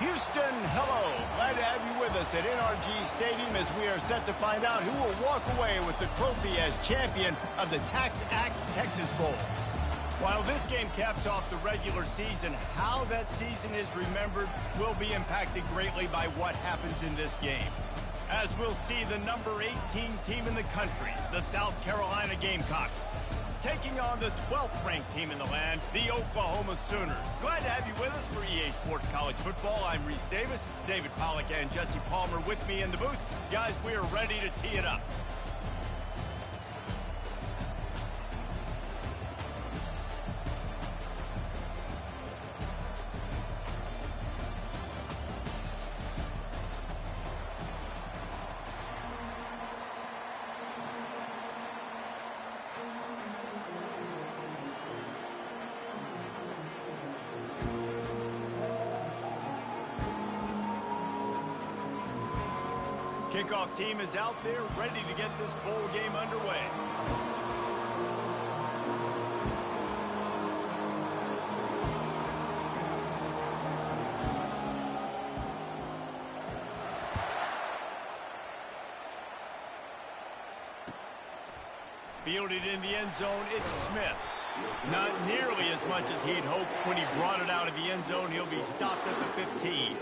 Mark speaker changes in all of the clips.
Speaker 1: Houston, hello. Glad to have you with us at NRG Stadium as we are set to find out who will walk away with the trophy as champion of the Tax Act Texas Bowl. While this game caps off the regular season, how that season is remembered will be impacted greatly by what happens in this game. As we'll see the number 18 team in the country, the South Carolina Gamecocks, taking on the 12th ranked team in the land, the Oklahoma Sooners. Glad to have you with us for EA Sports College Football. I'm Reese Davis, David Pollack and Jesse Palmer with me in the booth. Guys, we are ready to tee it up. Kickoff team is out there, ready to get this bowl game underway. Fielded in the end zone, it's Smith. Not nearly as much as he'd hoped when he brought it out of the end zone. He'll be stopped at the 15.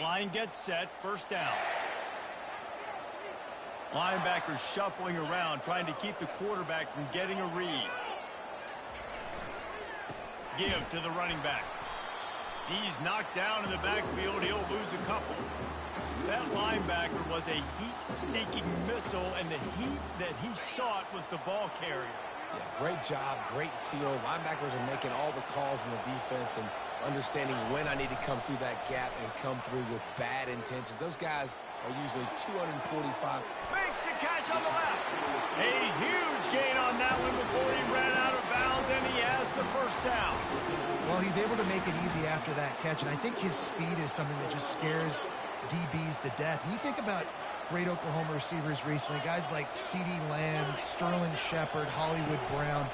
Speaker 1: Line gets set, first down. Linebackers shuffling around, trying to keep the quarterback from getting a read. Give to the running back. He's knocked down in the backfield. He'll lose a couple. That linebacker was a heat-seeking missile, and the heat that he sought was the ball carrier.
Speaker 2: Yeah, great job, great feel. Linebackers are making all the calls in the defense and understanding when I need to come through that gap and come through with bad intentions. Those guys are usually 245.
Speaker 1: Makes the catch on the left. A huge gain on that one before he ran out of bounds, and he has the first down.
Speaker 3: Well, he's able to make it easy after that catch, and I think his speed is something that just scares DBs to death. And you think about great Oklahoma receivers recently, guys like CeeDee Lamb, Sterling Shepard, Hollywood Brown.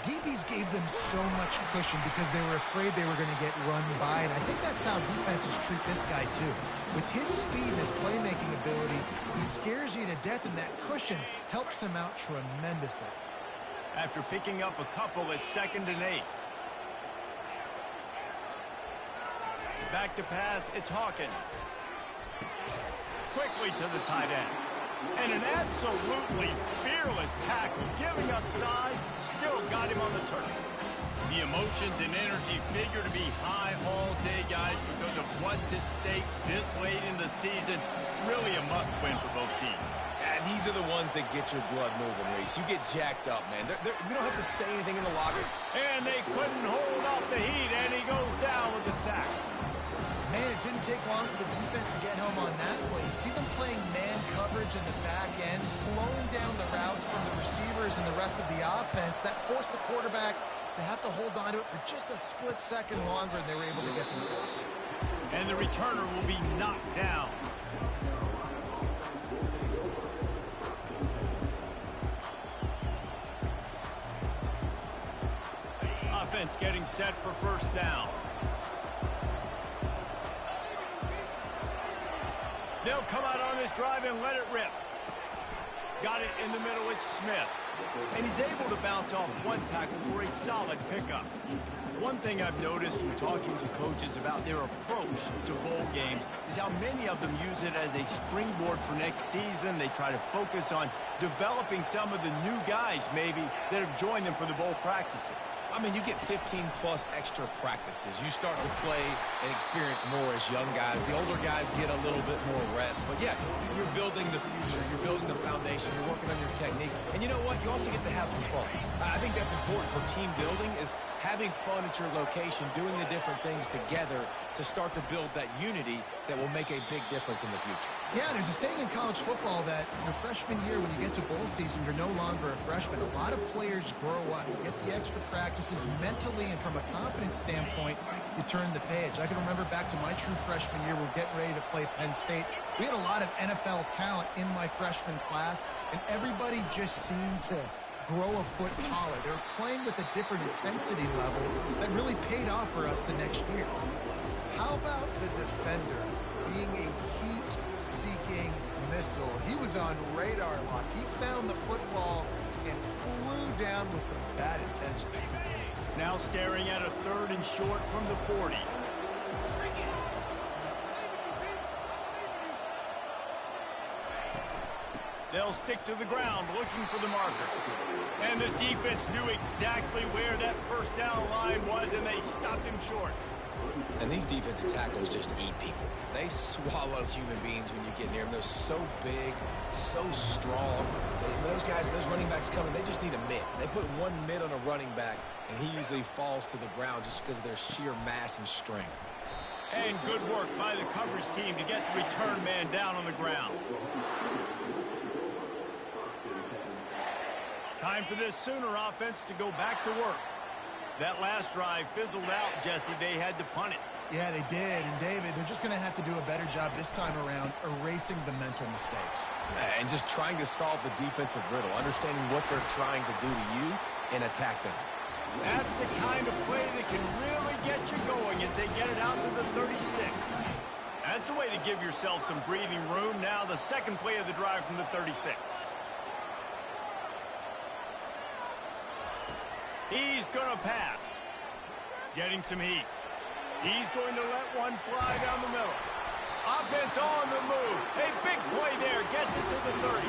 Speaker 3: DBs gave them so much cushion because they were afraid they were going to get run by, and I think that's how defenses treat this guy too. With his speed and his playmaking ability, he scares you to death, and that cushion helps him out tremendously.
Speaker 1: After picking up a couple, it's 2nd and 8. Back to pass, it's Hawkins. Quickly to the tight end. And an absolutely fearless tackle, giving up size, still got him on the turf. The emotions and energy figure to be high all day, guys, because of what's at stake this late in the season. Really a must-win for both teams.
Speaker 2: Yeah, these are the ones that get your blood moving, Reese. You get jacked up, man. You don't have to say anything in the locker.
Speaker 1: And they couldn't hold off the heat, and he goes down with the sack.
Speaker 3: Man, it didn't take long for the defense to get home on that play. You see them playing man coverage in the back end, slowing down the routes from the receivers and the rest of the offense. That forced the quarterback to have to hold on to it for just a split second longer, and they were able to get the sack.
Speaker 1: And the returner will be knocked down. Offense getting set for first down. They'll come out on this drive and let it rip. Got it in the middle, it's Smith. And he's able to bounce off one tackle for a solid pickup. One thing I've noticed from talking to coaches about their approach to bowl games is how many of them use it as a springboard for next season. They try to focus on developing some of the new guys, maybe, that have joined them for the bowl practices.
Speaker 2: I mean, you get 15-plus extra practices. You start to play and experience more as young guys. The older guys get a little bit more rest. But, yeah, you're building the future. You're building the foundation. You're working on your technique. And you know what? You you also get to have some fun. I think that's important for team building, is having fun at your location, doing the different things together to start to build that unity that will make a big difference in the future.
Speaker 3: Yeah, there's a saying in college football that your freshman year, when you get to bowl season, you're no longer a freshman. A lot of players grow up. You get the extra practices mentally, and from a confidence standpoint, you turn the page. I can remember back to my true freshman year, we're getting ready to play Penn State. We had a lot of NFL talent in my freshman class, and everybody just seemed to grow a foot taller. They were playing with a different intensity level that really paid off for us the next year. How about the defender being a heat-seeking missile? He was on radar lock. He found the football and flew down with some bad intentions.
Speaker 1: Now staring at a 3rd and short from the 40. They'll stick to the ground looking for the marker. And the defense knew exactly where that first down line was, and they stopped him short.
Speaker 2: And these defensive tackles just eat people. They swallow human beings when you get near them. They're so big, so strong. And those guys, those running backs coming, they just need a mid. They put one mid on a running back, and he usually falls to the ground just because of their sheer mass and strength.
Speaker 1: And good work by the coverage team to get the return man down on the ground. Time for this Sooner offense to go back to work. That last drive fizzled out, Jesse. They had to punt it.
Speaker 3: Yeah, they did. And, David, they're just going to have to do a better job this time around erasing the mental mistakes.
Speaker 2: And just trying to solve the defensive riddle, understanding what they're trying to do to you and attack them.
Speaker 1: That's the kind of play that can really get you going as they get it out to the 36. That's the way to give yourself some breathing room. Now the second play of the drive from the 36. He's going to pass. Getting some heat. He's going to let one fly down the middle. Offense on the move. A big play there. Gets it to the 30.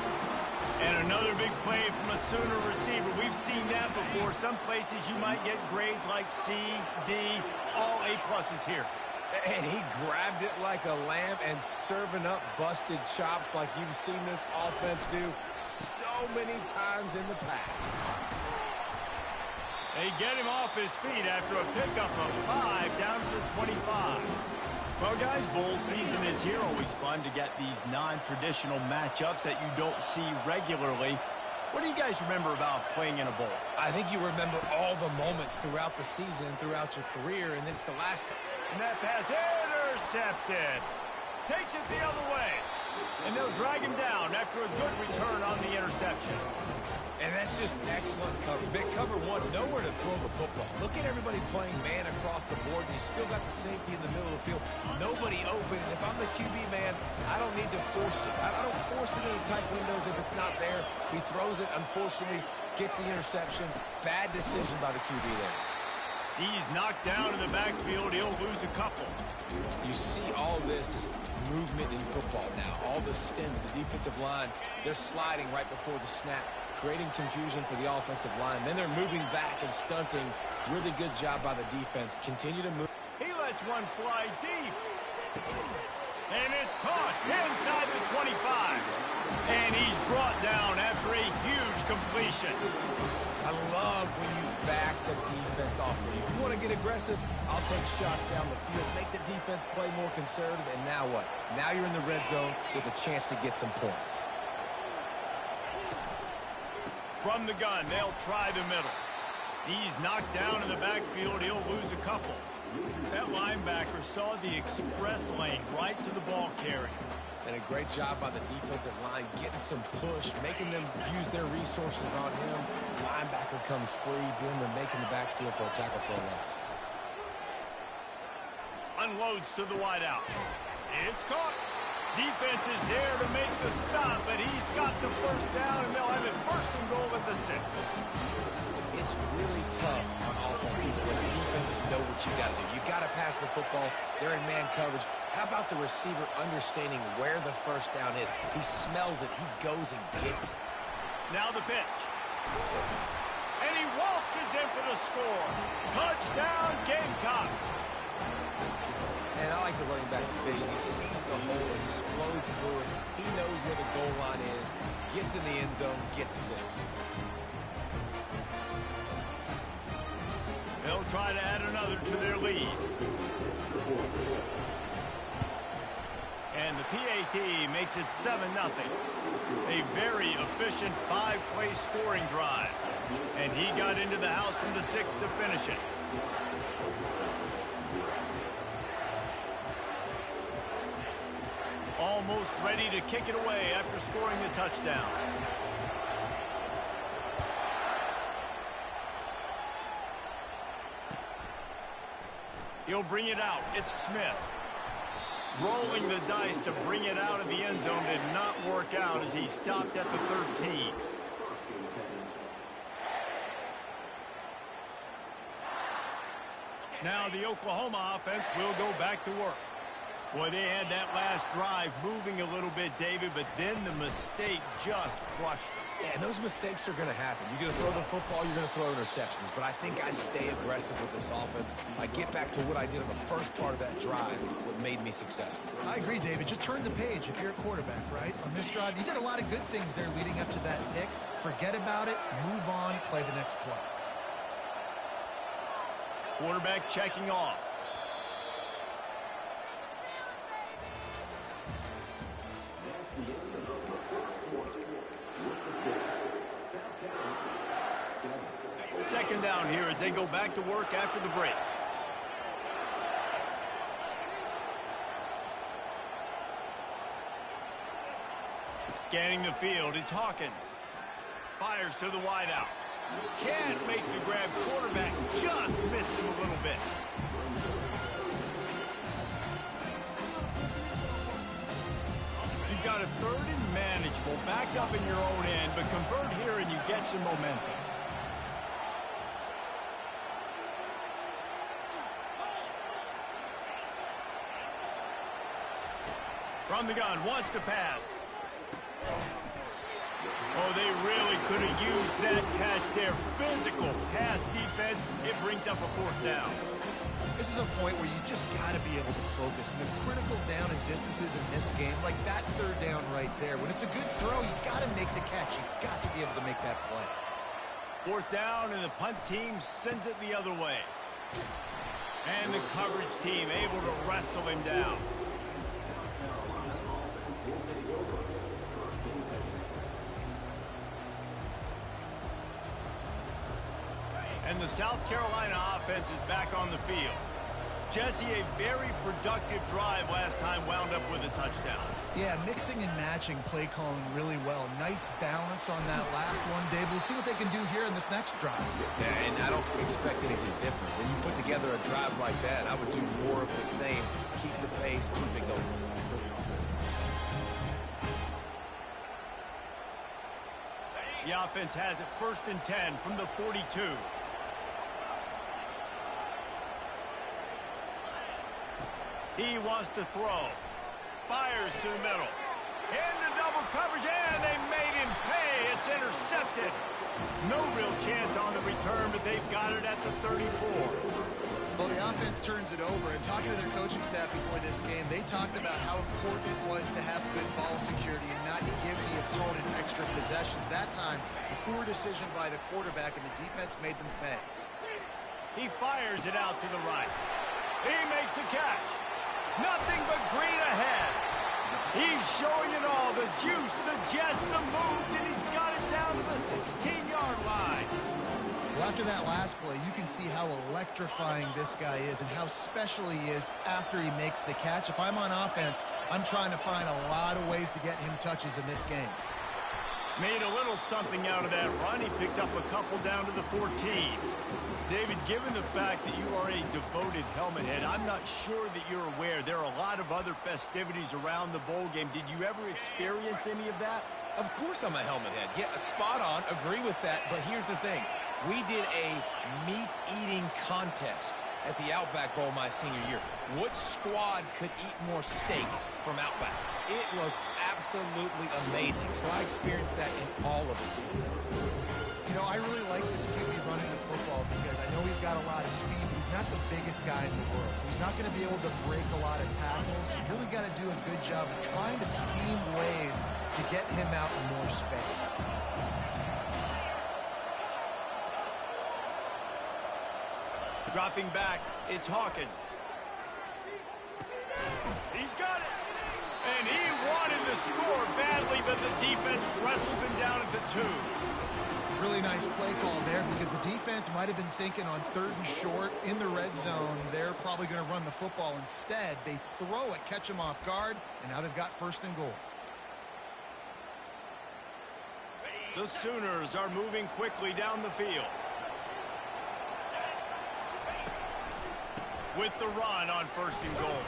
Speaker 1: And another big play from a Sooner receiver. We've seen that before. Some places you might get grades like C, D, all A+ here.
Speaker 2: And he grabbed it like a lamb and serving up busted chops like you've seen this offense do so many times in the past.
Speaker 1: They get him off his feet after a pickup of 5 down to the 25. Well, guys, bowl season is here. Always fun to get these non-traditional matchups that you don't see regularly. What do you guys remember about playing in a bowl?
Speaker 2: I think you remember all the moments throughout the season, throughout your career, and then it's the last time.
Speaker 1: And that pass intercepted. Takes it the other way. And they'll drag him down after a good return on the interception.
Speaker 2: And that's just excellent coverage. Big cover one, nowhere to throw the football. Look at everybody playing man across the board, and you still got the safety in the middle of the field. Nobody open, and if I'm the QB man, I don't need to force it. I don't force it into tight windows if it's not there. He throws it, unfortunately, gets the interception. Bad decision by the QB there.
Speaker 1: He's knocked down in the backfield. He'll lose a couple.
Speaker 2: You see all this movement in football now. All the stem of the defensive line. They're sliding right before the snap, creating confusion for the offensive line. Then they're moving back and stunting. Really good job by the defense. Continue to move.
Speaker 1: He lets one fly deep. And it's caught inside the 25. And he's brought down after a huge completion.
Speaker 2: I love when you back the defense off me. If you want to get aggressive, I'll take shots down the field, make the defense play more conservative, and now what? Now you're in the red zone with a chance to get some points.
Speaker 1: From the gun, they'll try the middle. He's knocked down in the backfield. He'll lose a couple. That linebacker saw the express lane right to the ball carrier.
Speaker 2: And a great job by the defensive line, getting some push, making them use their resources on him. Linebacker comes free, boom, and making the backfield for a tackle for a loss.
Speaker 1: Unloads to the wideout. It's caught. Defense is there to make the stop, but he's got the first down, and they'll have it 1st and goal at the 6.
Speaker 2: It's really tough on offenses when the defenses know what you got to do. You got to pass the football. They're in man coverage. How about the receiver understanding where the first down is? He smells it. He goes and gets it.
Speaker 1: Now the pitch. And he waltzes in for the score. Touchdown, Gamecocks.
Speaker 2: And I like the running back's vision. He sees the hole, explodes through it. He knows where the goal line is, gets in the end zone, gets 6.
Speaker 1: try to add another to their lead. And the PAT makes it 7-0. A very efficient 5-play scoring drive. And he got into the house from the 6 to finish it. Almost ready to kick it away after scoring the touchdown. He'll bring it out. It's Smith. Rolling the dice to bring it out of the end zone did not work out as he stopped at the 13. Now the Oklahoma offense will go back to work. Boy, they had that last drive moving a little bit, David, but then the mistake just crushed them.
Speaker 2: Yeah, and those mistakes are going to happen. You're going to throw the football, you're going to throw interceptions. But I think I stay aggressive with this offense. I get back to what I did on the first part of that drive, what made me successful.
Speaker 3: I agree, David. Just turn the page if you're a quarterback, right? On this drive, you did a lot of good things there leading up to that pick. Forget about it, move on, play the next play.
Speaker 1: Quarterback checking off. Second down here as they go back to work after the break. Scanning the field, it's Hawkins. Fires to the wideout. Can't make the grab. Quarterback just missed him a little bit. You've got a 3rd and manageable. Back up in your own end, but convert here and you get some momentum. From the gun, wants to pass. Oh, they really could have used that catch there. Physical pass defense. It brings up a 4th down.
Speaker 3: This is a point where you just got to be able to focus. And the critical down and distances in this game, like that 3rd down right there. When it's a good throw, you got to make the catch. You got to be able to make that play.
Speaker 1: 4th down, and the punt team sends it the other way. And the coverage team able to wrestle him down. And the South Carolina offense is back on the field. Jesse, a very productive drive last time, wound up with a touchdown.
Speaker 3: Yeah, mixing and matching play calling really well. Nice balance on that last one, Dave. Let's see what they can do here in this next drive.
Speaker 2: Yeah, and I don't expect anything different. When you put together a drive like that, I would do more of the same. Keep the pace, keep it going.
Speaker 1: The offense has it 1st and 10 from the 42. He wants to throw. Fires to the middle. Into double coverage, and they made him pay. It's intercepted. No real chance on the return, but they've got it at the 34.
Speaker 3: Well, the offense turns it over, and talking to their coaching staff before this game, they talked about how important it was to have good ball security and not give the opponent extra possessions. That time, a poor decision by the quarterback, and the defense made them pay.
Speaker 1: He fires it out to the right. He makes the catch. Nothing but green ahead. He's showing it all. The juice, the jets, the moves, and he's got it down to the 16-yard line.
Speaker 3: Well, after that last play, you can see how electrifying this guy is and how special he is after he makes the catch. If I'm on offense, I'm trying to find a lot of ways to get him touches in this game.
Speaker 1: Made a little something out of that run. He picked up a couple down to the 14. David, given the fact that you are a devoted helmet head, I'm not sure that you're aware there are a lot of other festivities around the bowl game. Did you ever experience any of that?
Speaker 2: Of course I'm a helmet head. Yeah, spot on. Agree with that. But here's the thing. We did a meat-eating contest at the Outback Bowl my senior year. Which squad could eat more steak from Outback? It was absolutely amazing. So I experienced that in all of its glory.
Speaker 3: You know, I really like this QB running the football because I know he's got a lot of speed, but he's not the biggest guy in the world. So he's not going to be able to break a lot of tackles. You really got to do a good job of trying to scheme ways to get him out in more space.
Speaker 1: Dropping back, it's Hawkins. He's got it. And he wanted to score badly, but the defense wrestles him down at the 2.
Speaker 3: Really nice play call there because the defense might have been thinking on 3rd and short in the red zone. They're probably going to run the football instead. They throw it, catch him off guard, and now they've got 1st and goal.
Speaker 1: The Sooners are moving quickly down the field. With the run on 1st and goal.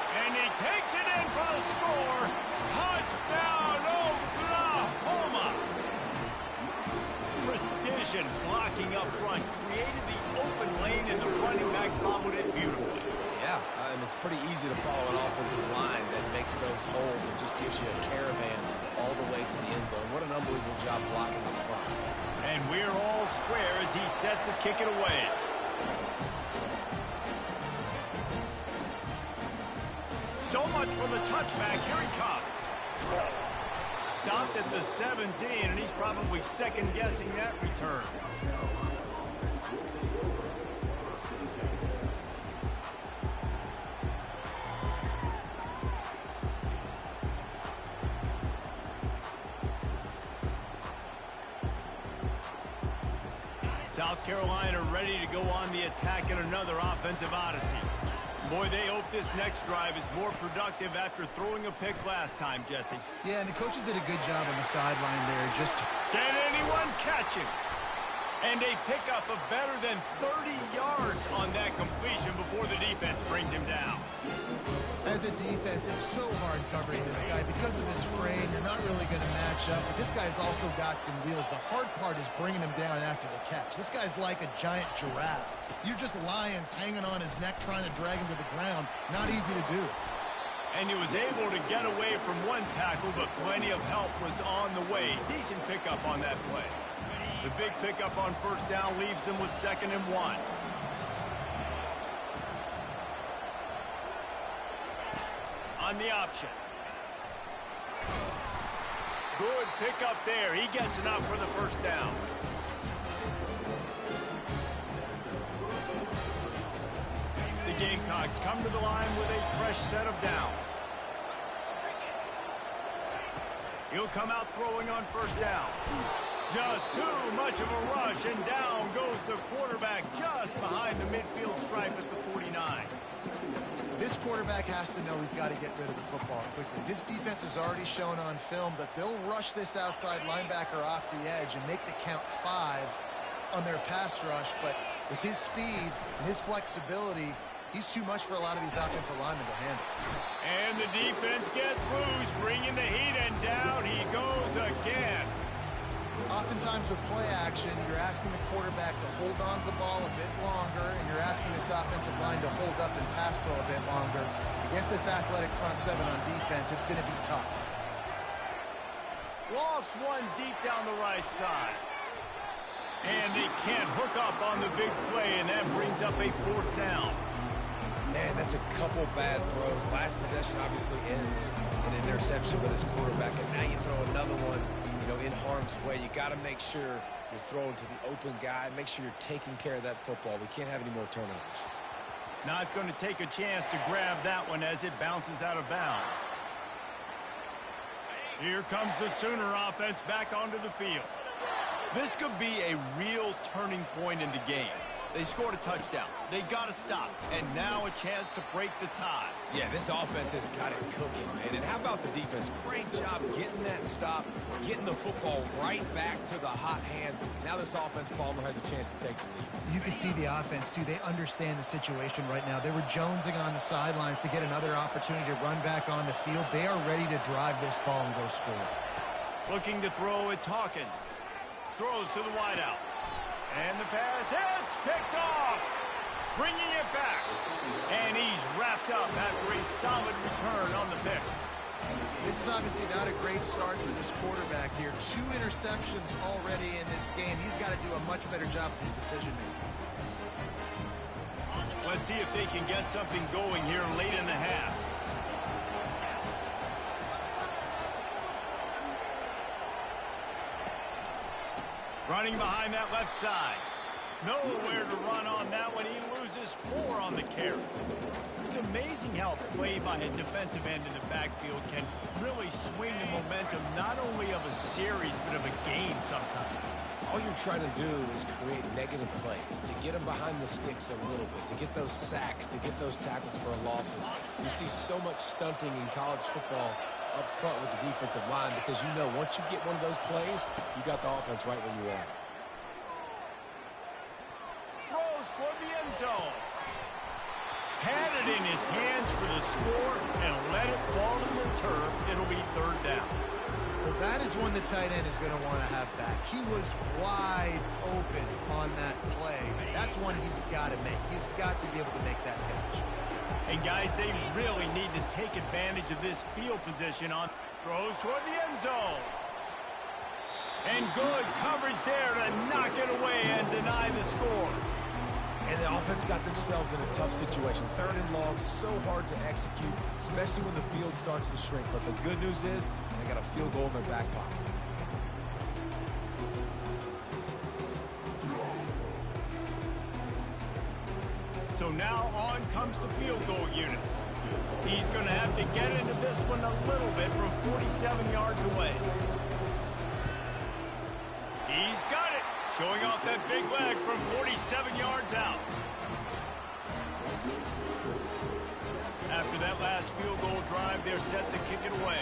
Speaker 1: And he takes it in for the score. Touchdown, Oklahoma! Precision blocking up front created the open lane, and the running back followed it beautifully.
Speaker 2: Yeah, and it's pretty easy to follow an offensive line that makes those holes and just gives you a caravan all the way to the end zone. What an unbelievable job blocking up front.
Speaker 1: And we're all square as he's set to kick it away. So much for the touchback. Here he comes. Stopped at the 17, and he's probably second-guessing that return. South Carolina ready to go on the attack in another offensive odyssey. Boy, they hope this next drive is more productive after throwing a pick last time, Jesse.
Speaker 3: Yeah, and the coaches did a good job on the sideline there. Just
Speaker 1: can anyone catch him? And they pick up a better than 30 yards on that completion before the defense brings him down.
Speaker 3: As a defense, it's so hard covering this guy. Because of his frame, you're not really going to match up. But this guy's also got some wheels. The hard part is bringing him down after the catch. This guy's like a giant giraffe. You're just lions hanging on his neck trying to drag him to the ground. Not easy to do.
Speaker 1: And he was able to get away from one tackle, but plenty of help was on the way. Decent pickup on that play. The big pickup on 1st down leaves them with 2nd and 1. On the option. Good pickup there. He gets enough for the 1st down. The Gamecocks come to the line with a fresh set of downs. He'll come out throwing on 1st down. Just too much of a rush, and down goes the quarterback just behind the midfield stripe at the 49.
Speaker 3: This quarterback has to know he's got to get rid of the football quickly. This defense has already shown on film that they'll rush this outside linebacker off the edge and make the count 5 on their pass rush, but with his speed and his flexibility, he's too much for a lot of these offensive linemen to handle.
Speaker 1: And the defense gets loose, bringing the heat, and down he goes again.
Speaker 3: Oftentimes with play action, you're asking the quarterback to hold on to the ball a bit longer, and you're asking this offensive line to hold up and pass pro a bit longer. Against this athletic front 7 on defense, it's going to be tough.
Speaker 1: Lost one deep down the right side. And they can't hook up on the big play, and that brings up a 4th down.
Speaker 2: Man, that's a couple bad throws. Last possession obviously ends in an interception by this quarterback, and now you throw another one, in harm's way. You got to make sure you're throwing to the open guy. Make sure you're taking care of that football. We can't have any more turnovers.
Speaker 1: Not going to take a chance to grab that one as it bounces out of bounds. Here comes the Sooner offense back onto the field. This could be a real turning point in the game. They scored a touchdown. They got to stop. And now a chance to break the tie.
Speaker 2: Yeah, this offense has got it cooking, man. And how about the defense? Great job getting that stop, getting the football right back to the hot hand. Now this offense, Palmer, has a chance to take the lead.
Speaker 3: You can see the offense, too. They understand the situation right now. They were jonesing on the sidelines to get another opportunity to run back on the field. They are ready to drive this ball and go score.
Speaker 1: Looking to throw, it's Hawkins. Throws to the wideout. And the pass hits, picked off, bringing it back. And he's wrapped up after a solid return on the pick.
Speaker 3: This is obviously not a great start for this quarterback here. 2 interceptions already in this game. He's got to do a much better job with his decision-making.
Speaker 1: Let's see if they can get something going here late in the half. Running behind that left side. Nowhere to run on that one. He loses 4 on the carry. It's amazing how a play by a defensive end in the backfield can really swing the momentum not only of a series but of a game sometimes.
Speaker 2: All you're trying to do is create negative plays, to get them behind the sticks a little bit, to get those sacks, to get those tackles for losses. You see so much stunting in college football up front with the defensive line because you know once you get one of those plays, you got the offense right where you want.
Speaker 1: Throws toward the end zone. Had it in his hands for the score and let it fall to the turf. It'll be 3rd down.
Speaker 3: Well, that is one the tight end is going to want to have back. He was wide open on that play. That's one he's got to make. He's got to be able to make that catch.
Speaker 1: And guys, they really need to take advantage of this field position on throws toward the end zone. And good coverage there to knock it away and deny the score.
Speaker 2: And the offense got themselves in a tough situation. 3rd and long, so hard to execute, especially when the field starts to shrink. But the good news is they got a field goal in their back pocket.
Speaker 1: So now on comes the field goal unit. He's going to have to get into this one a little bit from 47 yards away. He's got it. Showing off that big leg from 47 yards out. After that last field goal drive, they're set to kick it away.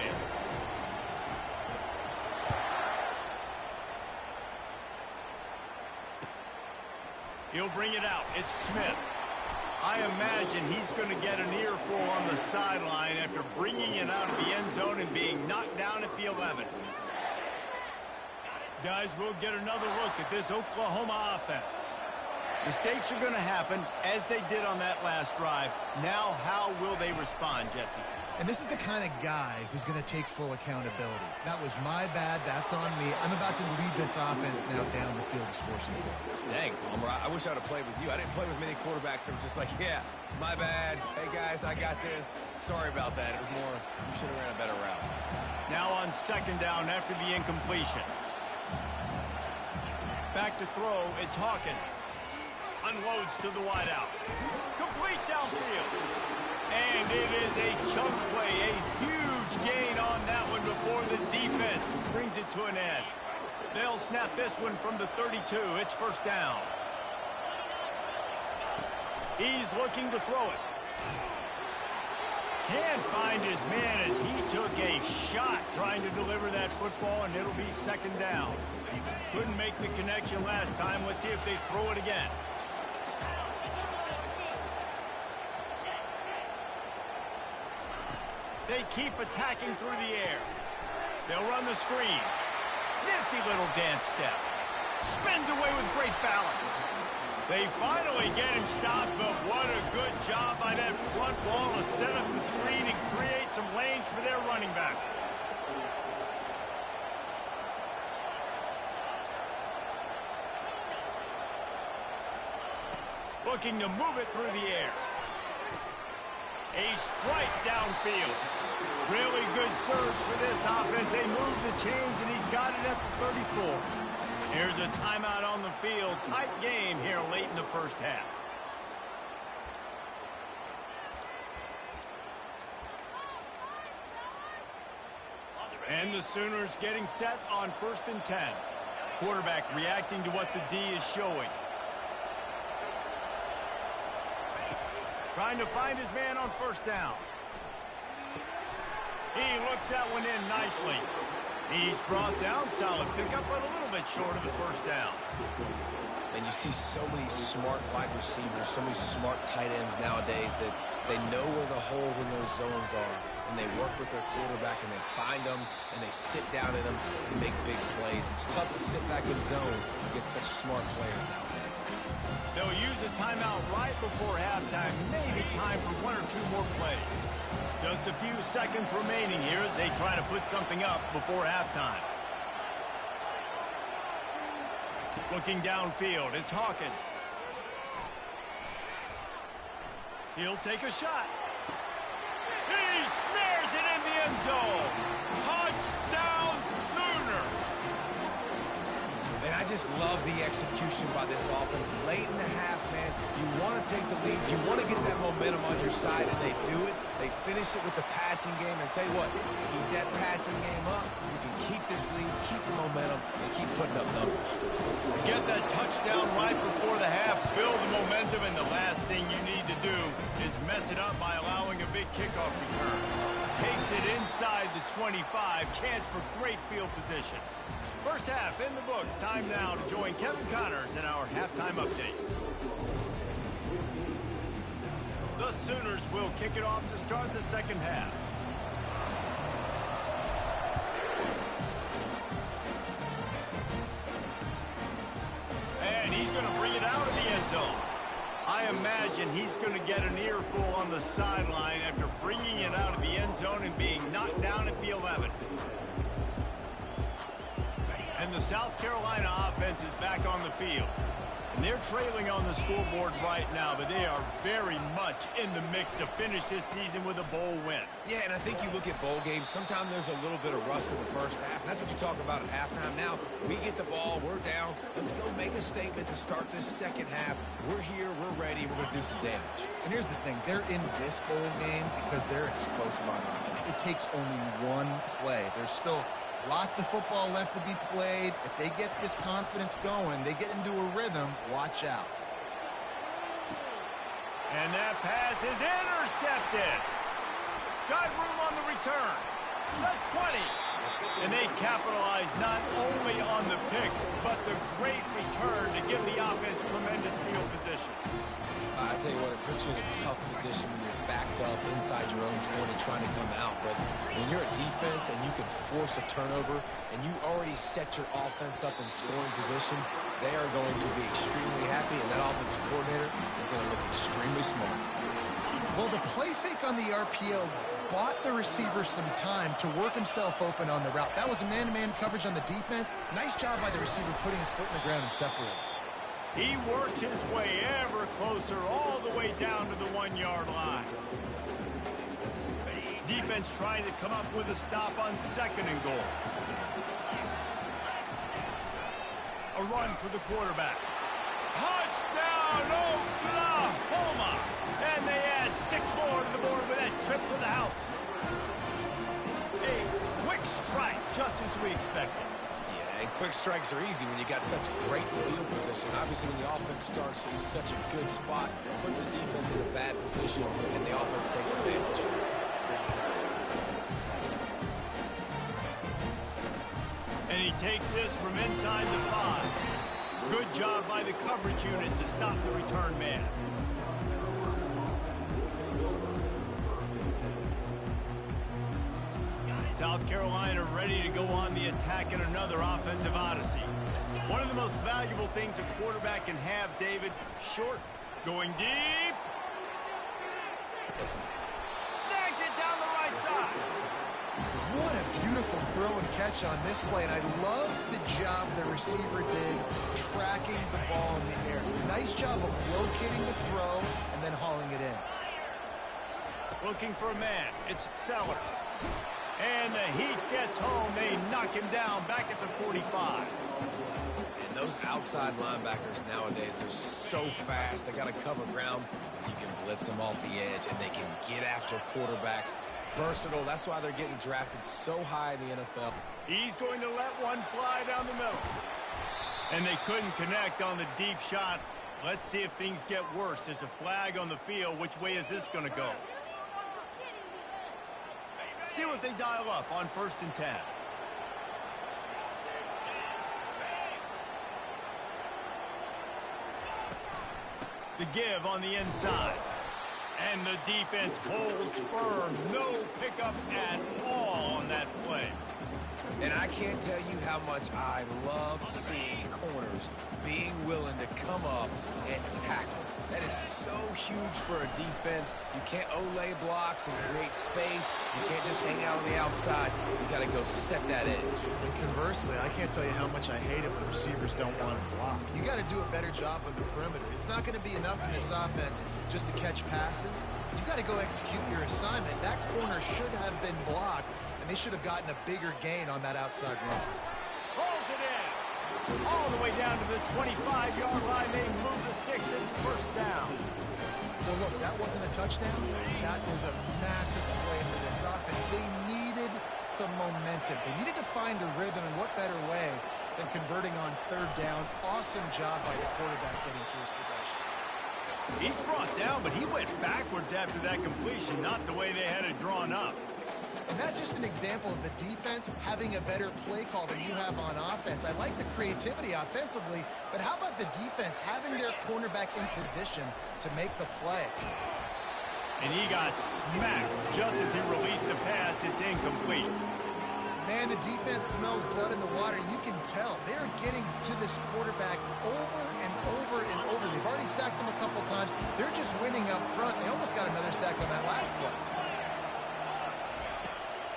Speaker 1: He'll bring it out. It's Smith. I imagine he's going to get an earful on the sideline after bringing it out of the end zone and being knocked down at the 11. Guys, we'll get another look at this Oklahoma offense. Mistakes are going to happen, as they did on that last drive. Now, how will they respond, Jesse?
Speaker 3: And this is the kind of guy who's going to take full accountability. That was my bad. That's on me. I'm about to lead this offense now down the field to score some points.
Speaker 2: Dang, Palmer, I wish I would have played with you. I didn't play with many quarterbacks that were just like, yeah, my bad. Hey, guys, I got this. Sorry about that. It was more, you should have ran a better route.
Speaker 1: Now on 2nd down after the incompletion. Back to throw, it's Hawkins. Unloads to the wideout. Complete downfield. And it is a chunk play, a huge gain on that one before the defense brings it to an end. They'll snap this one from the 32. It's 1st down. He's looking to throw it. Can't find his man as he took a shot trying to deliver that football, and it'll be 2nd down. Couldn't make the connection last time. Let's see if they throw it again. They keep attacking through the air. They'll run the screen. Nifty little dance step. Spins away with great balance. They finally get him stopped, but what a good job by that front wall to set up the screen and create some lanes for their running back. Looking to move it through the air. A strike downfield. Really good surge for this offense. They move the chains, and he's got it at the 34. Here's a timeout on the field. Tight game here late in the 1st half. And the Sooners getting set on 1st and 10. Quarterback reacting to what the D is showing. Trying to find his man on 1st down. He looks that one in nicely. He's brought down, solid pickup, but a little bit short of the 1st down.
Speaker 2: And you see so many smart wide receivers, so many smart tight ends nowadays that they know where the holes in those zones are, and they work with their quarterback, and they find them, and they sit down in them and make big plays. It's tough to sit back in zone against such smart players nowadays.
Speaker 1: They'll use a timeout right before halftime, maybe time for 1 or 2 more plays. Just a few seconds remaining here as they try to put something up before halftime. Looking downfield, it's Hawkins. He'll take a shot. He snares it in the end zone. Touchdown Sooners.
Speaker 2: And I just love the execution by this offense. Late in the half, man, you want to take the lead. You want to get that momentum on your side, and they do it. They finish it with the passing game. And tell you what, keep that passing game up. You can keep this lead, keep the momentum, and keep putting up numbers.
Speaker 1: Get that touchdown right before the half, build the momentum, and the last thing you need to do is mess it up by allowing a big kickoff return. Takes it inside the 25, chance for great field position. First half in the books. Time now to join Kevin Connors in our halftime update. The Sooners will kick it off to start the second half. And he's going to bring it out of the end zone. I imagine he's going to get an earful on the sideline after bringing it out of the end zone and being knocked down at the 11. And the South Carolina offense is back on the field. And they're trailing on the scoreboard right now, but they are very much in the mix to finish this season with a bowl win.
Speaker 2: Yeah, and I think you look at bowl games, sometimes there's a little bit of rust in the first half. That's what you talk about at halftime. Now, we get the ball, we're down. Let's go make a statement to start this second half. We're here, we're ready, we're going to do some damage.
Speaker 3: And here's the thing. They're in this bowl game because they're explosive on offense. It takes only one play. There's still lots of football left to be played. If they get this confidence going, they get into a rhythm, watch out.
Speaker 1: And that pass is intercepted. Got room on the return. The 20. And they capitalize not only on the pick, but the great return to give the offense tremendous field position.
Speaker 2: I tell you what, it puts you in a tough position when you're backed up inside your own 20 trying to come out. But when you're a defense and you can force a turnover and you already set your offense up in scoring position, they are going to be extremely happy, and that offensive coordinator is going to look extremely smart.
Speaker 3: Well, the play fake on the RPO bought the receiver some time to work himself open on the route. That was a man-to-man coverage on the defense. Nice job by the receiver putting his foot in the ground and separating.
Speaker 1: He works his way ever closer all the way down to the 1-yard line. Defense trying to come up with a stop on second and goal. A run for the quarterback. Touchdown, Oklahoma! And they add 6 more to the board with that trip to the house. A quick strike, just as we expected.
Speaker 2: And quick strikes are easy when you got such great field position. Obviously, when the offense starts in such a good spot, puts the defense in a bad position, and the offense takes advantage.
Speaker 1: And he takes this from inside the 5. Good job by the coverage unit to stop the return man. South Carolina ready to go on the attack in another offensive odyssey. One of the most valuable things a quarterback can have, David, short, going deep. Snags it down the right side.
Speaker 3: What a beautiful throw and catch on this play, and I love the job the receiver did tracking the ball in the air. Nice job of locating the throw and then hauling it in.
Speaker 1: Looking for a man. It's Sellers. And the heat gets home. They knock him down back at the 45.
Speaker 2: And those outside linebackers nowadays, they're so fast. They got to cover ground. You can blitz them off the edge, and they can get after quarterbacks. Versatile. That's why they're getting drafted so high in the NFL.
Speaker 1: He's going to let one fly down the middle. And they couldn't connect on the deep shot. Let's see if things get worse. There's a flag on the field. Which way is this going to go? See what they dial up on 1st and 10. The give on the inside. And the defense holds firm. No pickup at all on that play.
Speaker 2: And I can't tell you how much I love seeing corners being willing to come up and tackle. That is so huge for a defense. You can't olay blocks and create space. You can't just hang out on the outside. You got to go set that edge.
Speaker 3: And conversely, I can't tell you how much I hate it when receivers don't want to block. You got to do a better job on the perimeter. It's not going to be enough in this offense just to catch passes. You got to go execute your assignment. That corner should have been blocked, and they should have gotten a bigger gain on that outside run.
Speaker 1: Holds it in. All the way down to the 25-yard line. They move the sticks into first down.
Speaker 3: Well, look, that wasn't a touchdown. That was a massive play for this offense. They needed some momentum. They needed to find a rhythm, and what better way than converting on third down. Awesome job by the quarterback getting through his progression.
Speaker 1: He's brought down, but he went backwards after that completion, not the way they had it drawn up.
Speaker 3: And that's just an example of the defense having a better play call than you have on offense. I like the creativity offensively, but how about the defense having their cornerback in position to make the play?
Speaker 1: And he got smacked just as he released the pass. It's incomplete.
Speaker 3: Man, the defense smells blood in the water. You can tell they're getting to this quarterback over and over and over. They've already sacked him a couple times. They're just winning up front. They almost got another sack on that last play.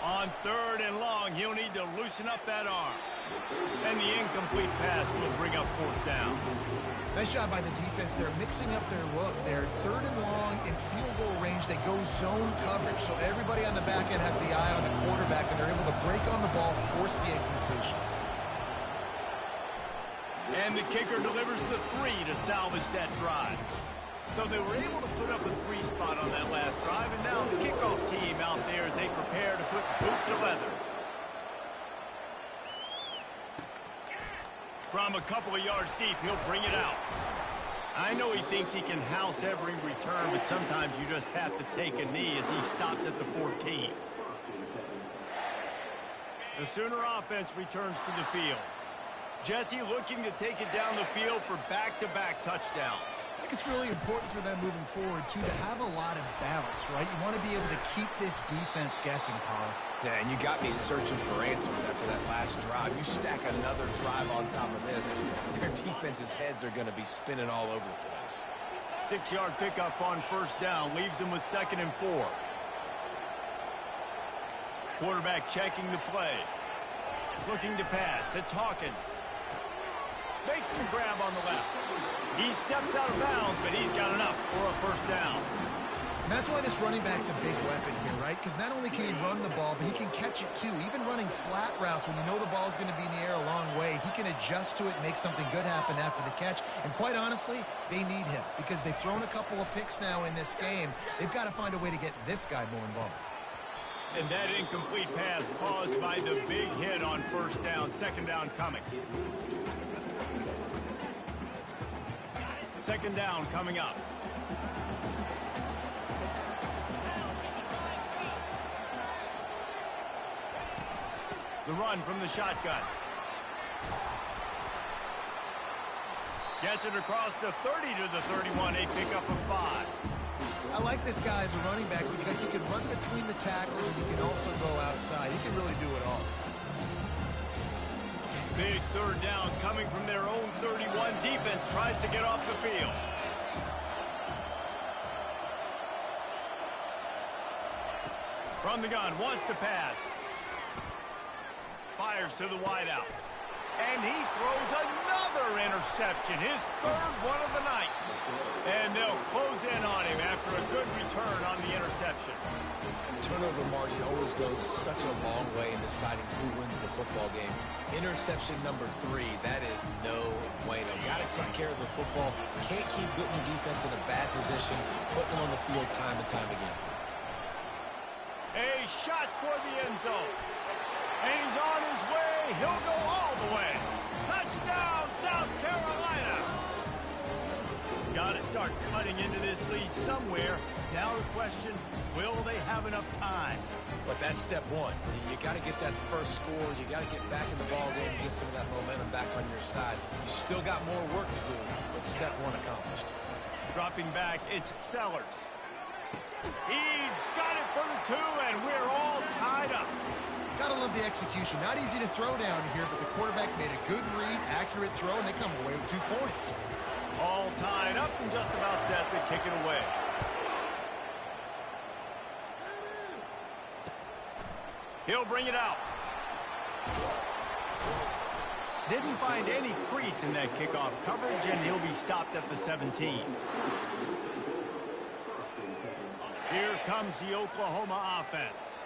Speaker 1: On third and long, he'll need to loosen up that arm. And the incomplete pass will bring up fourth down.
Speaker 3: Nice job by the defense. They're mixing up their look. They're third and long in field goal range. They go zone coverage, so everybody on the back end has the eye on the quarterback, and they're able to break on the ball, force the incompletion.
Speaker 1: And the kicker delivers the 3 to salvage that drive. So they were able to put up a 3 spot on that last drive, and now the kickoff team out there as they prepare to put boot to leather. From a couple of yards deep, he'll bring it out. I know he thinks he can house every return, but sometimes you just have to take a knee as he stopped at the 14. The Sooner offense returns to the field. Jesse looking to take it down the field for back-to-back touchdowns.
Speaker 3: I think it's really important for them moving forward, too, to have a lot of balance, right? You want to be able to keep this defense guessing, Paul.
Speaker 2: Yeah, and you got me searching for answers after that last drive. You stack another drive on top of this, their defense's heads are going to be spinning all over the place.
Speaker 1: 6-yard pickup on first down leaves them with 2nd and 4. Quarterback checking the play. Looking to pass. It's Hawkins. Makes the grab on the left. He steps out of bounds, but he's got enough for a first down.
Speaker 3: And that's why this running back's a big weapon here, right? Because not only can he run the ball, but he can catch it too. Even running flat routes when you know the ball's going to be in the air a long way, he can adjust to it, make something good happen after the catch. And quite honestly, they need him because they've thrown a couple of picks now in this game. They've got to find a way to get this guy more involved.
Speaker 1: And that incomplete pass caused by the big hit on first down. 2nd down coming. 2nd down coming up. The run from the shotgun. Gets it across the 30 to the 31. A pickup of 5.
Speaker 3: I like this guy as a running back because he can run between the tackles and he can also go outside. He can really do it all.
Speaker 1: Big 3rd down coming from their own 31. Defense tries to get off the field. From the gun, wants to pass. Fires to the wideout. And he throws another interception, his 3rd one of the night. And they'll close in on him after a good return on the interception.
Speaker 2: Turnover margin always goes such a long way in deciding who wins the football game. Interception number 3, that is no bueno. Got to take care of the football. Can't keep putting your defense in a bad position, putting them on the field time and time again.
Speaker 1: A shot for the end zone. And he's on his way. He'll go all the way. Touchdown, South Carolina. Got to start cutting into this lead somewhere. Now the question, will they have enough time?
Speaker 2: But that's step 1. You got to get that first score. You got to get back in the ball game, get some of that momentum back on your side. You still got more work to do, but step 1 accomplished.
Speaker 1: Dropping back, it's Sellers. He's got it for the 2, and we're all tied up.
Speaker 3: Gotta love the execution. Not easy to throw down here, but the quarterback made a good read, accurate throw, and they come away with 2 points.
Speaker 1: All tied up and just about set to kick it away. He'll bring it out. Didn't find any crease in that kickoff coverage, and he'll be stopped at the 17. Here comes the Oklahoma offense.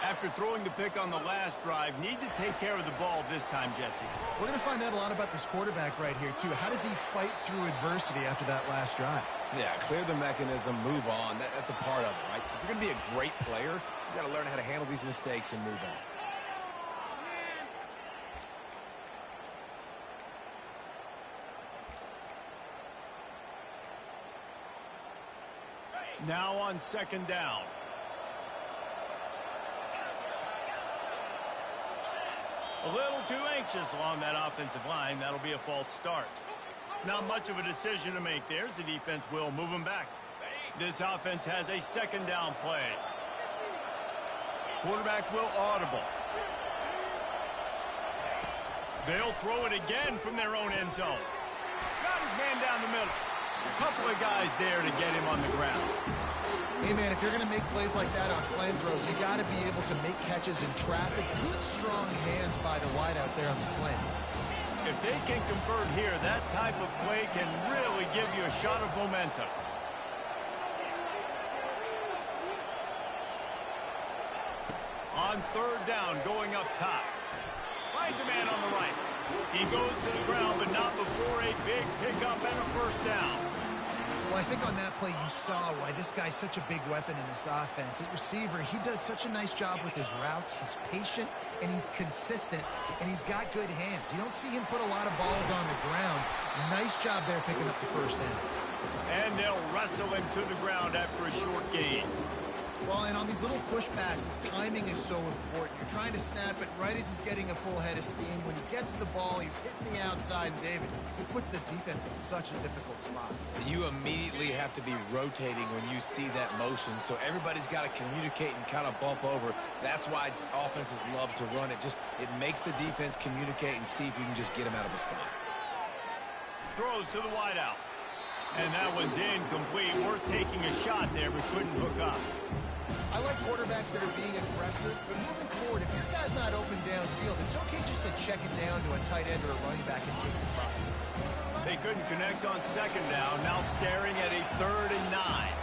Speaker 1: After throwing the pick on the last drive, need to take care of the ball this time, Jesse.
Speaker 3: We're going to find out a lot about this quarterback right here, too. How does he fight through adversity after that last drive?
Speaker 2: Yeah, clear the mechanism, move on. That's a part of it, right? If you're going to be a great player, you got to learn how to handle these mistakes and move on.
Speaker 1: Now on second down. A little too anxious along that offensive line. That'll be a false start. Not much of a decision to make there. The defense will move him back. This offense has a second down play. Quarterback will audible. They'll throw it again from their own end zone. Got his man down the middle. A couple of guys there to get him on the ground.
Speaker 3: Hey, man, if you're going to make plays like that on slant throws, you got to be able to make catches in traffic. Good, strong hands by the wide out there on the slant.
Speaker 1: If they can convert here, that type of play can really give you a shot of momentum. On third down, going up top. Finds a man on the right. He goes to the ground, but not before a big pickup and a first down.
Speaker 3: Well, I think on that play you saw why this guy's such a big weapon in this offense. At receiver, he does such a nice job with his routes. He's patient, and he's consistent, and he's got good hands. You don't see him put a lot of balls on the ground. Nice job there picking up the first down.
Speaker 1: And they'll wrestle him to the ground after a short gain.
Speaker 3: Well, and on these little push passes, timing is so important. You're trying to snap it right as he's getting a full head of steam. When he gets the ball, he's hitting the outside, and David, he puts the defense in such a difficult spot.
Speaker 2: You immediately have to be rotating when you see that motion, so everybody's got to communicate and kind of bump over. That's why offenses love to run it. It makes the defense communicate and see if you can just get him out of a spot.
Speaker 1: Throws to the wideout. And that one's incomplete. Worth taking a shot there, but couldn't hook up.
Speaker 3: I like quarterbacks that are being aggressive, but moving forward, if your guy's not open downfield, it's okay just to check it down to a tight end or a running back and take the ball.
Speaker 1: They couldn't connect on second down. Now staring at a 3rd and 9.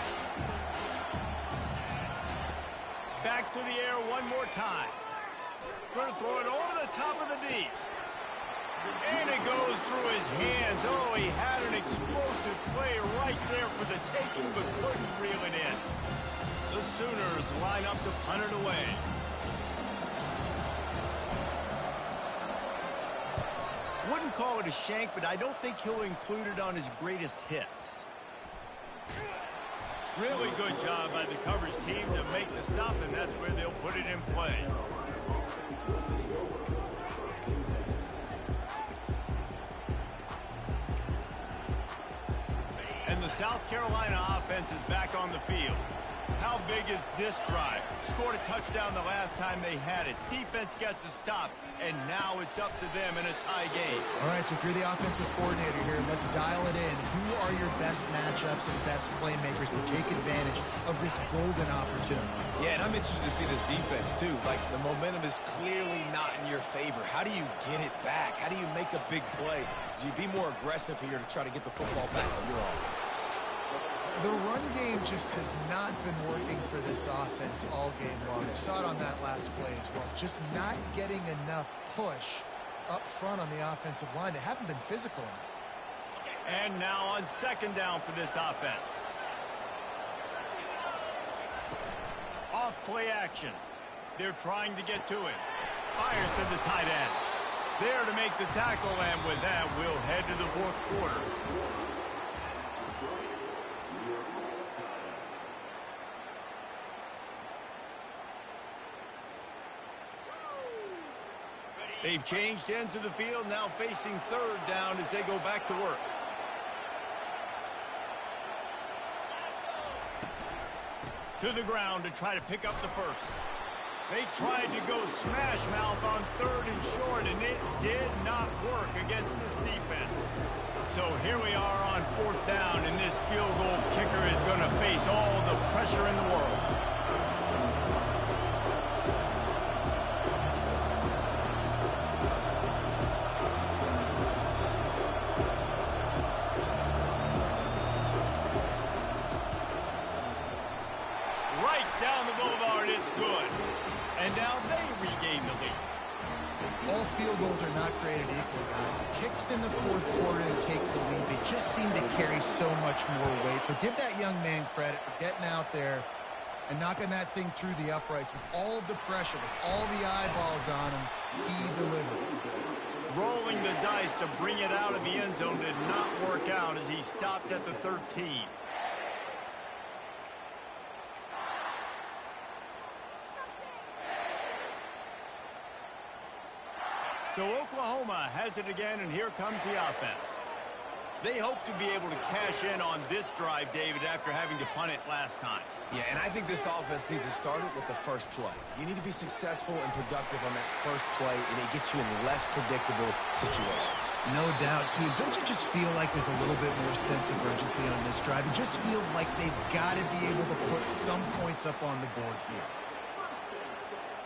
Speaker 1: Back to the air one more time. Going to throw it over the top of the D. And it goes through his hands. Oh, he had an explosive play right there for the taking, but couldn't reel it in. The Sooners line up to punt it away. Wouldn't call it a shank, but I don't think he'll include it on his greatest hits. Really good job by the coverage team to make the stop, and that's where they'll put it in play. And the South Carolina offense is back on the field. How big is this drive? Scored a touchdown the last time they had it. Defense gets a stop, and now it's up to them in a tie game.
Speaker 3: All right, so if you're the offensive coordinator here, let's dial it in. Who are your best matchups and best playmakers to take advantage of this golden opportunity?
Speaker 2: Yeah, and I'm interested to see this defense, too. Like, the momentum is clearly not in your favor. How do you get it back? How do you make a big play? Do you be more aggressive here to try to get the football back to your offense?
Speaker 3: The run game just has not been working for this offense all game long. You saw it on that last play as well. Just not getting enough push up front on the offensive line. They haven't been physical enough.
Speaker 1: And now on second down for this offense. Off play action. They're trying to get to it. Fires to the tight end. There to make the tackle, and with that, we'll head to the fourth quarter. They've changed ends of the field, now facing third down as they go back to work. To the ground to try to pick up the first. They tried to go smash mouth on 3rd and short, and it did not work against this defense. So here we are on 4th down, and this field goal kicker is going to face all the pressure in the world. Right down the boulevard, it's good. And
Speaker 3: quarter to take the lead, they just seem to carry so much more weight. So give that young man credit for getting out there and knocking that thing through the uprights with all of the pressure, with all the eyeballs on him. He delivered.
Speaker 1: Rolling the dice to bring it out of the end zone did not work out as he stopped at the 13. So Oklahoma has it again, and here comes the offense. They hope to be able to cash in on this drive, David, after having to punt it last time.
Speaker 2: Yeah, and I think this offense needs to start it with the first play. You need to be successful and productive on that first play, and it gets you in less predictable situations.
Speaker 3: No doubt, too. Don't you just feel like there's a little bit more sense of urgency on this drive? It just feels like they've got to be able to put some points up on the board here.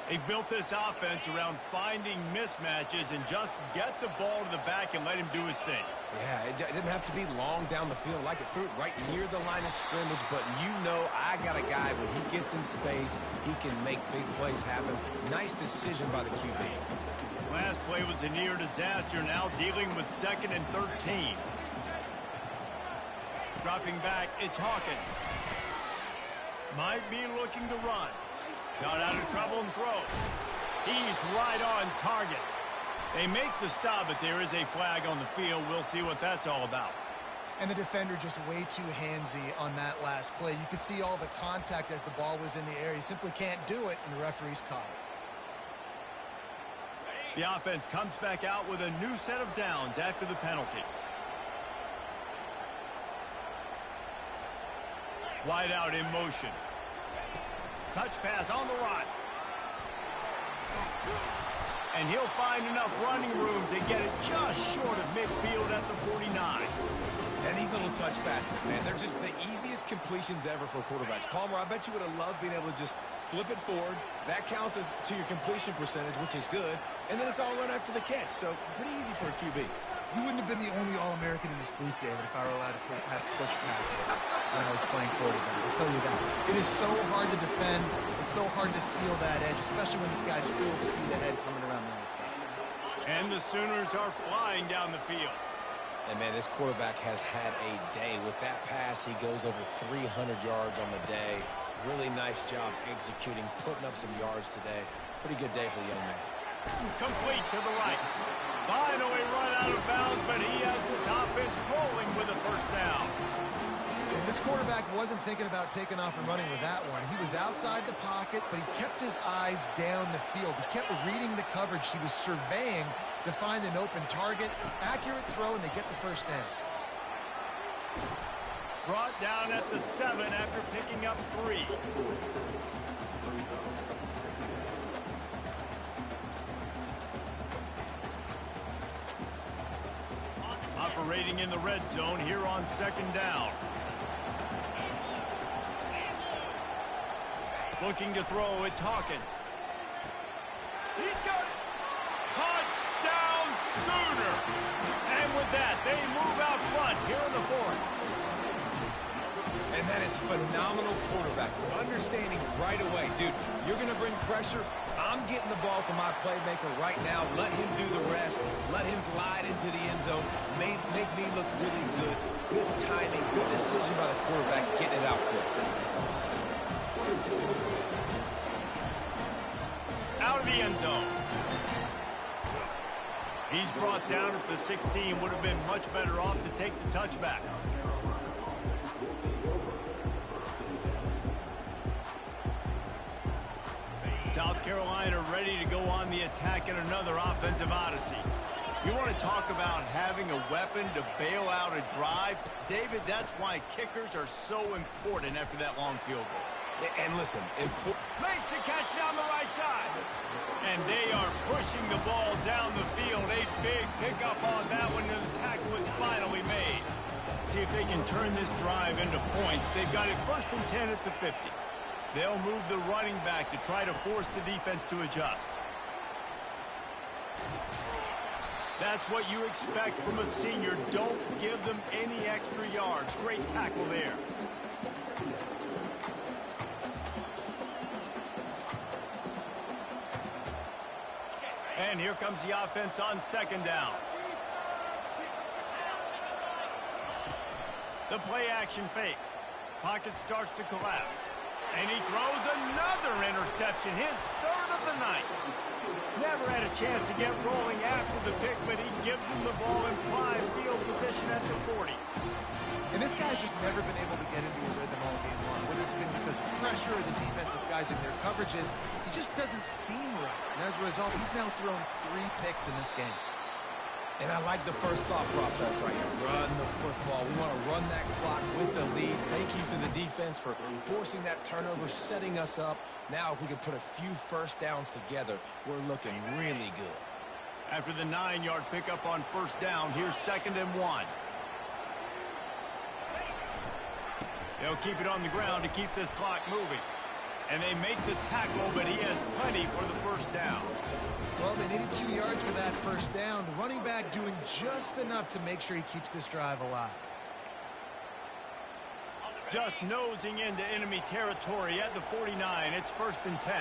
Speaker 1: They've built this offense around finding mismatches and just get the ball to the back and let him do his thing.
Speaker 2: Yeah, it didn't have to be long down the field. Like, it threw it right near the line of scrimmage, but you know I got a guy when he gets in space, he can make big plays happen. Nice decision by the QB.
Speaker 1: Last play was a near disaster, now dealing with 2nd and 13. Dropping back, it's Hawkins. Might be looking to run. Got out of trouble and throws. He's right on target. They make the stop, but there is a flag on the field. We'll see what that's all about.
Speaker 3: And the defender just way too handsy on that last play. You could see all the contact as the ball was in the air. He simply can't do it, and the referee's caught it.
Speaker 1: The offense comes back out with a new set of downs after the penalty. Wide out in motion. Touch pass on the run. And he'll find enough running room to get it just short of midfield at the 49.
Speaker 2: And these little touch passes, man, they're just the easiest completions ever for quarterbacks. Palmer, I bet you would have loved being able to just flip it forward. That counts as to your completion percentage, which is good. And then it's all run after the catch. So pretty easy for a QB.
Speaker 3: You wouldn't have been the only All-American in this booth, David, if I were allowed to have push passes when I was playing quarterback. I'll tell you that. It is so hard to defend. It's so hard to seal that edge, especially when this guy's full speed ahead coming around the outside.
Speaker 1: And the Sooners are flying down the field.
Speaker 2: And, man, this quarterback has had a day. With that pass, he goes over 300 yards on the day. Really nice job executing, putting up some yards today. Pretty good day for the young man.
Speaker 1: Complete to the right. Finally run out of bounds, but he has this offense rolling with a first down.
Speaker 3: And this quarterback wasn't thinking about taking off and running with that one. He was outside the pocket, but he kept his eyes down the field. He kept reading the coverage. He was surveying to find an open target. Accurate throw, and they get the first down.
Speaker 1: Brought down at the 7 after picking up 3. Operating in the red zone here on 2nd down. Looking to throw, it's Hawkins. He's got it. Touchdown Sooners! And with that, they move out front here in the 4th.
Speaker 2: And that is phenomenal quarterback. Understanding right away, dude, you're going to bring pressure. I'm getting the ball to my playmaker right now. Let him do the rest. Let him glide into the end zone. Make me look really good. Good timing, good decision by the quarterback, getting it out quick.
Speaker 1: Out of the end zone. He's brought down at the 16. Would have been much better off to take the touchback. South Carolina ready to go on the attack in another offensive odyssey. You want to talk about having a weapon to bail out a drive? David, that's why kickers are so important after that long field goal.
Speaker 2: And listen,
Speaker 1: makes the catch down the right side. And they are pushing the ball down the field. A big pickup on that one, and the tackle is finally made. See if they can turn this drive into points. They've got it 1st and 10 at the 50. They'll move the running back to try to force the defense to adjust. That's what you expect from a senior. Don't give them any extra yards. Great tackle there. And here comes the offense on 2nd down. The play action fake. Pocket starts to collapse. And he throws another interception, his third of the night. Never had a chance to get rolling after the pick, but he gives him the ball in prime field position at the 40.
Speaker 3: And this guy's just never been able to get into a rhythm all game long. Whether it's been because of pressure or the defense disguising their coverages, he just doesn't seem right. And as a result, he's now thrown 3 picks in this game.
Speaker 2: And I like the first thought process right here. Run the football. We want to run that clock with the lead. Thank you to the defense for forcing that turnover, setting us up. Now, if we can put a few first downs together, we're looking really good.
Speaker 1: After the 9-yard pickup on first down, here's 2nd and 1. They'll keep it on the ground to keep this clock moving. And they make the tackle, but he has plenty for the first down.
Speaker 3: Well, they needed 2 yards for that first down. The running back doing just enough to make sure he keeps this drive alive.
Speaker 1: Just nosing into enemy territory at the 49. It's 1st and 10.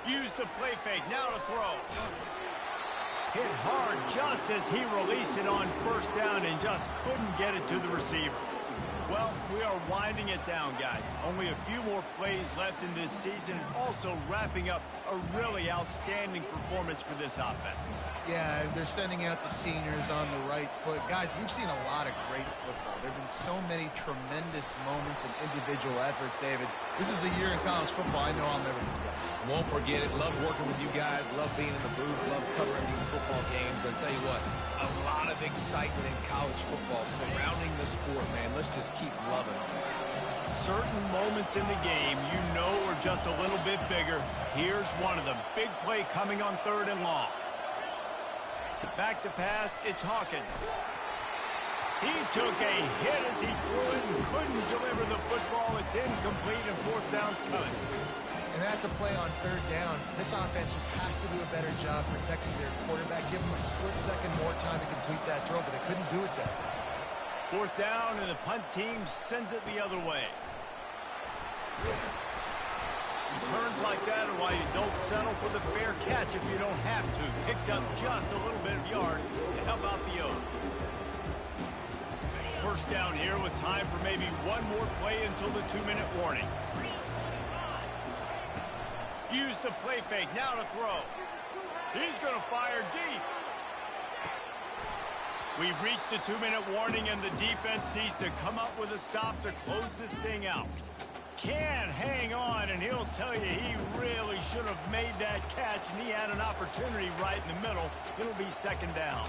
Speaker 1: Use the play fake. Now to throw. Hit hard just as he released it on first down and just couldn't get it to the receiver. Well, we are winding it down, guys. Only a few more plays left in this season. Also wrapping up a really outstanding performance for this offense.
Speaker 3: Yeah, and they're sending out the seniors on the right foot. Guys, we've seen a lot of great football. There have been so many tremendous moments and individual efforts, David. This is a year in college football I know I'll never forget.
Speaker 2: Won't forget it. Love working with you guys. Love being in the booth. Love covering these football games. And I'll tell you what, a lot of excitement in college football surrounding the sport, man. Let's just keep loving it.
Speaker 1: Certain moments in the game you know are just a little bit bigger. Here's one of them. Big play coming on 3rd and long. Back to pass, it's Hawkins. He took a hit as he threw it and couldn't deliver the football. It's incomplete and 4th down's coming.
Speaker 3: And that's a play on 3rd down. This offense just has to do a better job protecting their quarterback. Give them a split second more time to complete that throw, but they couldn't do it there.
Speaker 1: 4th down, and the punt team sends it the other way. Returns like that are why you don't settle for the fair catch if you don't have to. Picks up just a little bit of yards to help out the O. First down here with time for maybe one more play until the 2-minute warning. Use the play fake, now to throw. He's going to fire deep. We've reached the 2-minute warning, and the defense needs to come up with a stop to close this thing out. Can hang on, and he'll tell you he really should have made that catch, and he had an opportunity right in the middle. It'll be 2nd down.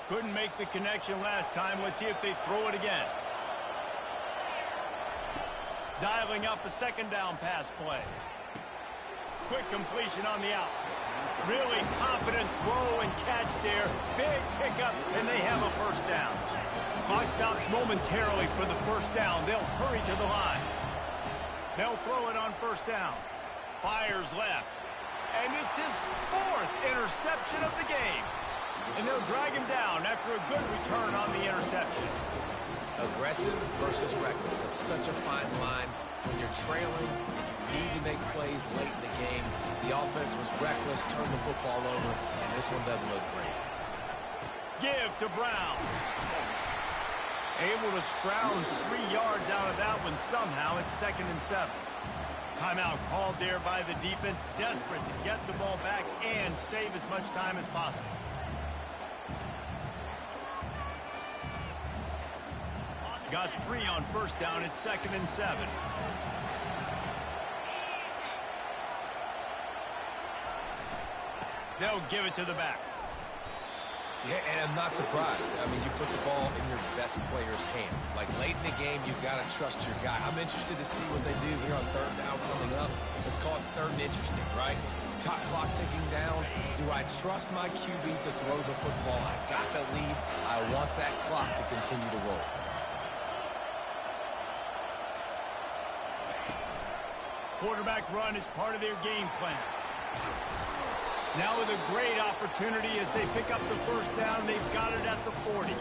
Speaker 1: Couldn't make the connection last time. Let's see if they throw it again. Dialing up a 2nd down pass play. Quick completion on the out. Really confident throw and catch there. Big pickup, and they have a first down. Clock stops momentarily for the first down. They'll hurry to the line. They'll throw it on first down. Fires left. And it's his 4th interception of the game. And they'll drag him down after a good return on the interception.
Speaker 2: Aggressive versus reckless. It's such a fine line. When you're trailing, you need to make plays late in the game. The offense was reckless, turned the football over, and this one doesn't look great.
Speaker 1: Give to Brown. Able to scrounge 3 yards out of that one somehow. It's 2nd and 7. Timeout called there by the defense, desperate to get the ball back and save as much time as possible. Got 3 on first down. It's 2nd and 7. They'll give it to the back.
Speaker 2: Yeah, and I'm not surprised. I mean, you put the ball in your best player's hands. Like, late in the game, you've got to trust your guy. I'm interested to see what they do here on 3rd down coming up. Let's call it 3rd and interesting, right? Top clock ticking down. Do I trust my QB to throw the football? I got the lead. I want that clock to continue to roll.
Speaker 1: Quarterback run is part of their game plan. Now with a great opportunity as they pick up the first down. They've got it at the 40.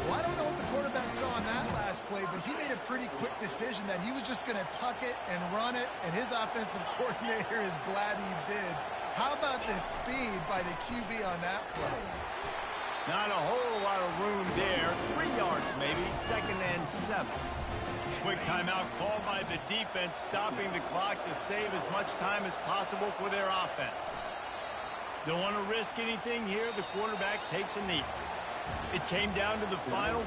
Speaker 3: Well, I don't know what the quarterback saw on that last play, but he made a pretty quick decision that he was just going to tuck it and run it, and his offensive coordinator is glad he did. How about the speed by the QB on that play?
Speaker 1: Not a whole lot of room there. 3 yards maybe, 2nd and 7. Quick timeout called by the defense, stopping the clock to save as much time as possible for their offense. Don't want to risk anything here. The quarterback takes a knee. It came down to the final